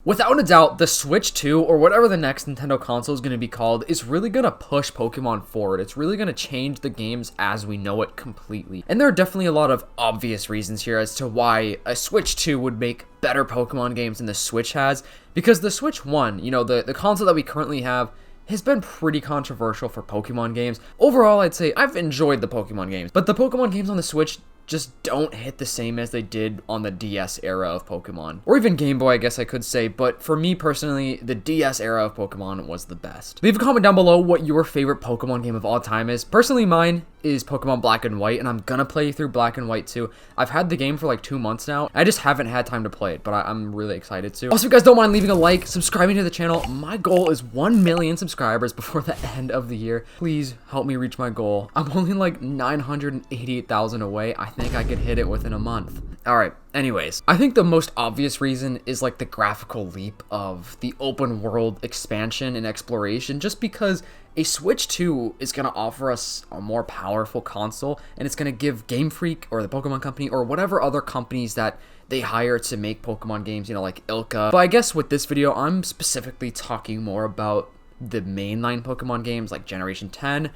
Without a doubt, the Switch 2, or whatever the next Nintendo console is going to be called, is really going to push Pokemon forward. It's really going to change the games as we know it completely. And there are definitely a lot of obvious reasons here as to why a Switch 2 would make better Pokemon games than the Switch has. Because the Switch 1, the console that we currently have, has been pretty controversial for Pokemon games. Overall, I'd say I've enjoyed the Pokemon games, but the Pokemon games on the Switch just don't hit the same as they did on the DS era of Pokemon. Or even Game Boy, I guess I could say, but for me personally, the DS era of Pokemon was the best. Leave a comment down below what your favorite Pokemon game of all time is. Personally, mine is Pokemon Black and White, and I'm gonna play through Black and White too. I've had the game for like 2 months now. I just haven't had time to play it, but I'm really excited to. Also, if you guys don't mind leaving a like, subscribing to the channel. My goal is 1 million subscribers before the end of the year. Please help me reach my goal. I'm only like 988,000 away. I think I could hit it within a month. Alright, anyways, I think the most obvious reason is like the graphical leap of the open world expansion and exploration, just because a Switch 2 is going to offer us a more powerful console, and it's going to give Game Freak or the Pokemon Company or whatever other companies that they hire to make Pokemon games, like Ilka. But I guess with this video, I'm specifically talking more about the mainline Pokemon games like Generation 10,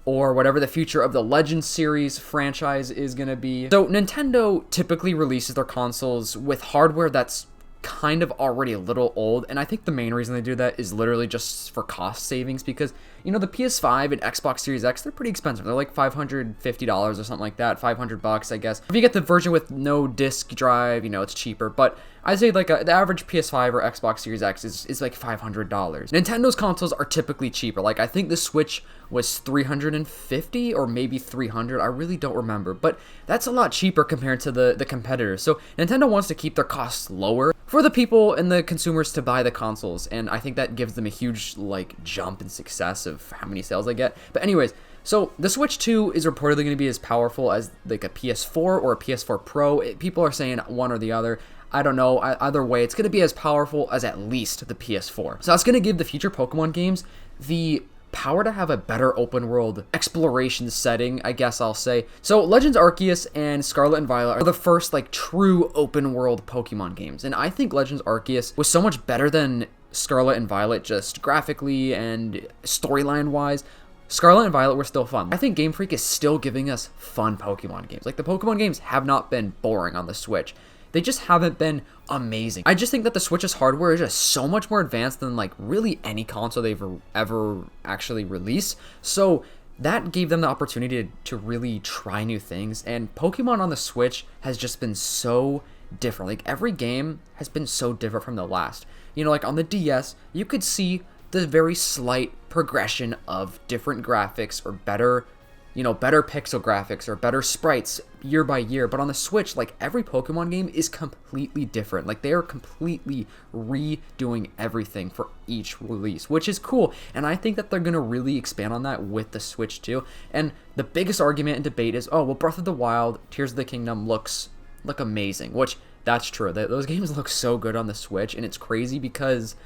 or whatever the future of the Legends series franchise is going to be. So Nintendo typically releases their consoles with hardware that's kind of already a little old, and I think the main reason they do that is literally just for cost savings, because the PS5 and Xbox Series X, they're pretty expensive. They're like $550 or something like that, $500 I guess. If you get the version with no disc drive, it's cheaper, but I'd say like the average PS5 or Xbox Series X is like $500. Nintendo's consoles are typically cheaper. Like I think the Switch was $350 or maybe $300. I really don't remember, but that's a lot cheaper compared to the competitors. So Nintendo wants to keep their costs lower for the people and the consumers to buy the consoles, and I think that gives them a huge jump in success of how many sales they get. But anyways, so the Switch 2 is reportedly going to be as powerful as like a PS4 or a PS4 Pro. People are saying one or the other. I don't know. Either way, it's going to be as powerful as at least the PS4. So that's going to give the future Pokemon games the power to have a better open world exploration setting, I guess I'll say. So Legends Arceus and Scarlet and Violet are the first true open world Pokemon games, and I think Legends Arceus was so much better than Scarlet and Violet, just graphically and storyline wise. Scarlet and Violet were still fun. I think Game Freak is still giving us fun Pokemon games. Like the Pokemon games have not been boring on the Switch. They just haven't been amazing. I just think that the Switch's hardware is just so much more advanced than really any console they've ever actually released. So that gave them the opportunity to really try new things. And Pokemon on the Switch has just been so different. Like every game has been so different from the last. Like on the DS, you could see the very slight progression of different graphics or better pixel graphics or better sprites year by year. But on the Switch, every Pokemon game is completely different. They are completely redoing everything for each release, which is cool. And I think that they're going to really expand on that with the Switch too. And the biggest argument and debate is, oh, well, Breath of the Wild, Tears of the Kingdom look amazing, which that's true. Those games look so good on the Switch, and it's crazy because,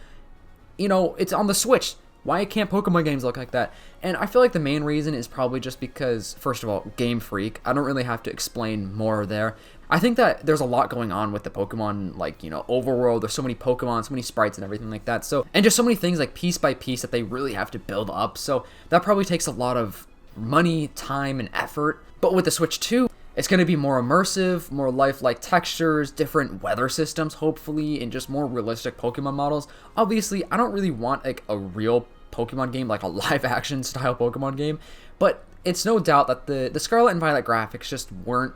it's on the Switch. Why can't Pokemon games look like that? And I feel like the main reason is probably just because, first of all, Game Freak. I don't really have to explain more there. I think that there's a lot going on with the Pokemon, overworld. There's so many Pokemon, so many sprites and everything like that. So, and just so many things piece by piece that they really have to build up. So that probably takes a lot of money, time, and effort. But with the Switch 2, it's going to be more immersive, more lifelike textures, different weather systems, hopefully, and just more realistic Pokemon models. Obviously, I don't really want a real Pokemon game, like a live-action style Pokemon game, but it's no doubt that the Scarlet and Violet graphics just weren't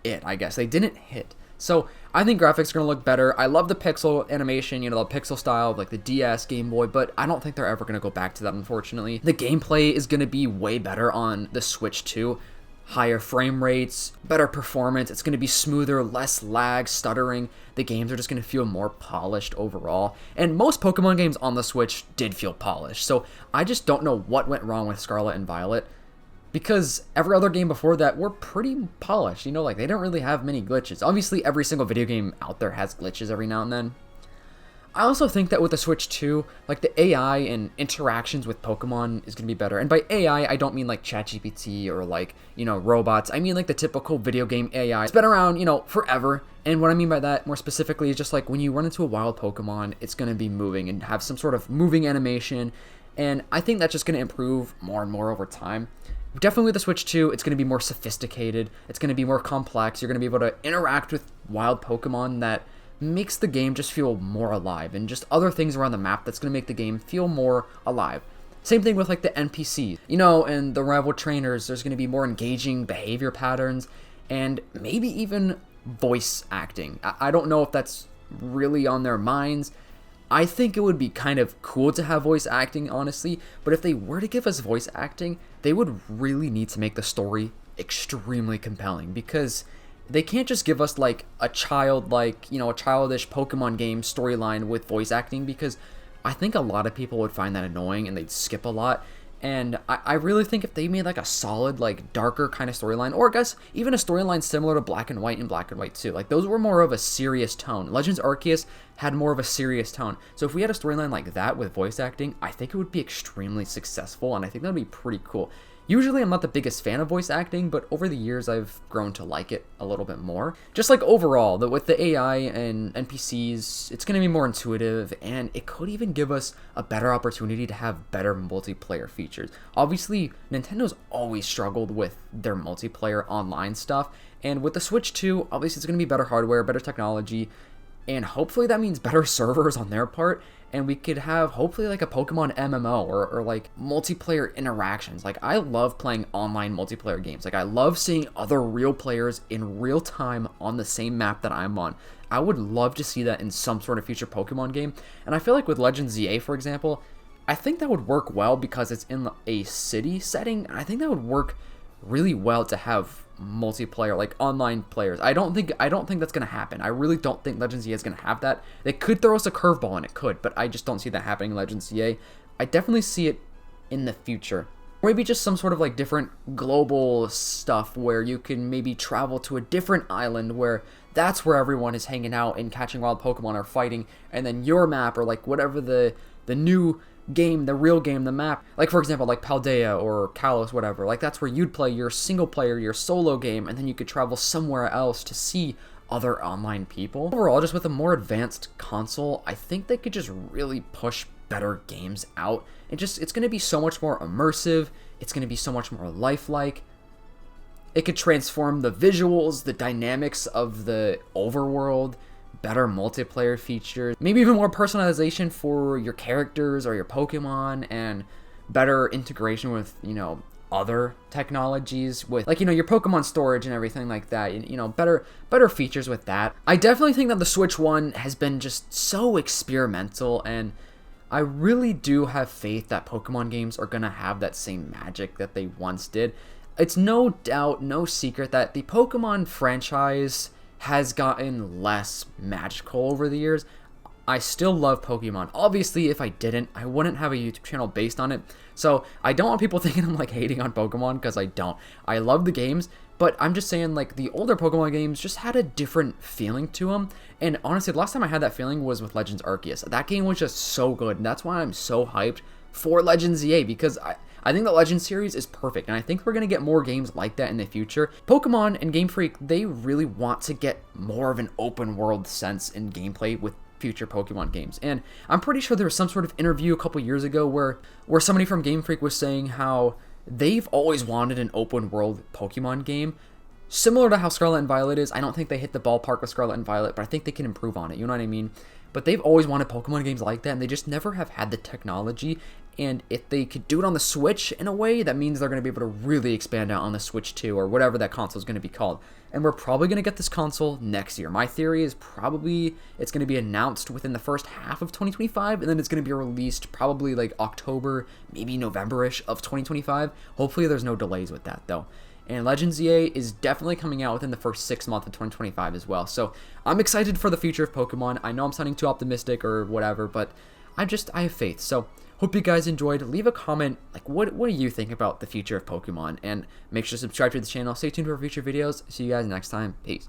it, I guess. They didn't hit. So I think graphics are going to look better. I love the pixel animation, the pixel style of the DS, Game Boy, but I don't think they're ever going to go back to that, unfortunately. The gameplay is going to be way better on the Switch 2. Higher frame rates, better performance. It's going to be smoother, less lag, stuttering. The games are just going to feel more polished overall. And most Pokemon games on the Switch did feel polished. So I just don't know what went wrong with Scarlet and Violet, because every other game before that were pretty polished. They don't really have many glitches. Obviously, every single video game out there has glitches every now and then. I also think that with the Switch 2, like the AI and interactions with Pokemon is going to be better. And by AI, I don't mean like ChatGPT or like, robots. I mean like the typical video game AI. It's been around, forever. And what I mean by that more specifically is just like when you run into a wild Pokemon, it's going to be moving and have some sort of moving animation. And I think that's just going to improve more and more over time. Definitely with the Switch 2, it's going to be more sophisticated. It's going to be more complex. You're going to be able to interact with wild Pokemon that makes the game just feel more alive, and just other things around the map that's going to make the game feel more alive. Same thing with like the NPCs, and the rival trainers. There's going to be more engaging behavior patterns and maybe even voice acting. I don't know if that's really on their minds. I think it would be kind of cool to have voice acting, honestly, but if they were to give us voice acting, they would really need to make the story extremely compelling, because they can't just give us like a childish Pokemon game storyline with voice acting, because I think a lot of people would find that annoying and they'd skip a lot. And I really think if they made like a solid, like darker kind of storyline, or I guess even a storyline similar to Black and White and Black and White 2, like those were more of a serious tone. Legends Arceus had more of a serious tone. So if we had a storyline like that with voice acting, I think it would be extremely successful, and I think that would be pretty cool. Usually I'm not the biggest fan of voice acting, but over the years I've grown to like it a little bit more. Just like overall, with the AI and NPCs, it's going to be more intuitive, and it could even give us a better opportunity to have better multiplayer features. Obviously, Nintendo's always struggled with their multiplayer online stuff, and with the Switch 2, obviously it's going to be better hardware, better technology, and hopefully that means better servers on their part, and we could have hopefully like a Pokemon MMO or like multiplayer interactions. Like I love playing online multiplayer games. Like I love seeing other real players in real time on the same map that I'm on. I would love to see that in some sort of future Pokemon game. And I feel like with Legends ZA, for example, I think that would work well because it's in a city setting. And I think that would work really well to have multiplayer, like online players. I don't think that's gonna happen. I really don't think Legends ZA is gonna have that. They could throw us a curveball, and it could, but I just don't see that happening in Legends ZA. I definitely see it in the future. Maybe just some sort of like different global stuff where you can maybe travel to a different island where that's where everyone is hanging out and catching wild Pokemon or fighting, and then your map or like whatever the new game, the real game, the map, like for example like Paldea or Kalos, whatever, like that's where you'd play your single player, your solo game, and then you could travel somewhere else to see other online people. Overall, just with a more advanced console, I think they could just really push better games out. It's going to be so much more immersive, it's going to be so much more lifelike. It could transform the visuals, the dynamics of the overworld, better multiplayer features, maybe even more personalization for your characters or your Pokemon, and better integration with, other technologies with like, your Pokemon storage and everything like that, better features with that. I definitely think that the Switch 1 has been just so experimental, and I really do have faith that Pokemon games are gonna have that same magic that they once did. It's no doubt, no secret that the Pokemon franchise has gotten less magical over the years. I still love Pokemon. Obviously, if I didn't, I wouldn't have a YouTube channel based on it. So I don't want people thinking I'm like hating on Pokemon, because I don't. I love the games, but I'm just saying like the older Pokemon games just had a different feeling to them. And honestly, the last time I had that feeling was with Legends Arceus. That game was just so good, and that's why I'm so hyped for Legends ZA, because I think the Legends series is perfect, and I think we're going to get more games like that in the future. Pokemon and Game Freak, they really want to get more of an open world sense in gameplay with future Pokemon games. And I'm pretty sure there was some sort of interview a couple years ago where somebody from Game Freak was saying how they've always wanted an open world Pokemon game, similar to how Scarlet and Violet is. I don't think they hit the ballpark with Scarlet and Violet, but I think they can improve on it, you know what I mean? But they've always wanted Pokemon games like that, and they just never have had the technology. And if they could do it on the Switch in a way, that means they're going to be able to really expand out on the Switch 2, or whatever that console is going to be called. And we're probably going to get this console next year. My theory is probably it's going to be announced within the first half of 2025, and then it's going to be released probably like October, maybe November-ish of 2025. Hopefully there's no delays with that, though. And Legends ZA is definitely coming out within the first 6 months of 2025 as well. So I'm excited for the future of Pokemon. I know I'm sounding too optimistic or whatever, but I have faith. So hope you guys enjoyed. Leave a comment, like what do you think about the future of Pokemon? And make sure to subscribe to the channel. Stay tuned for future videos. See you guys next time. Peace.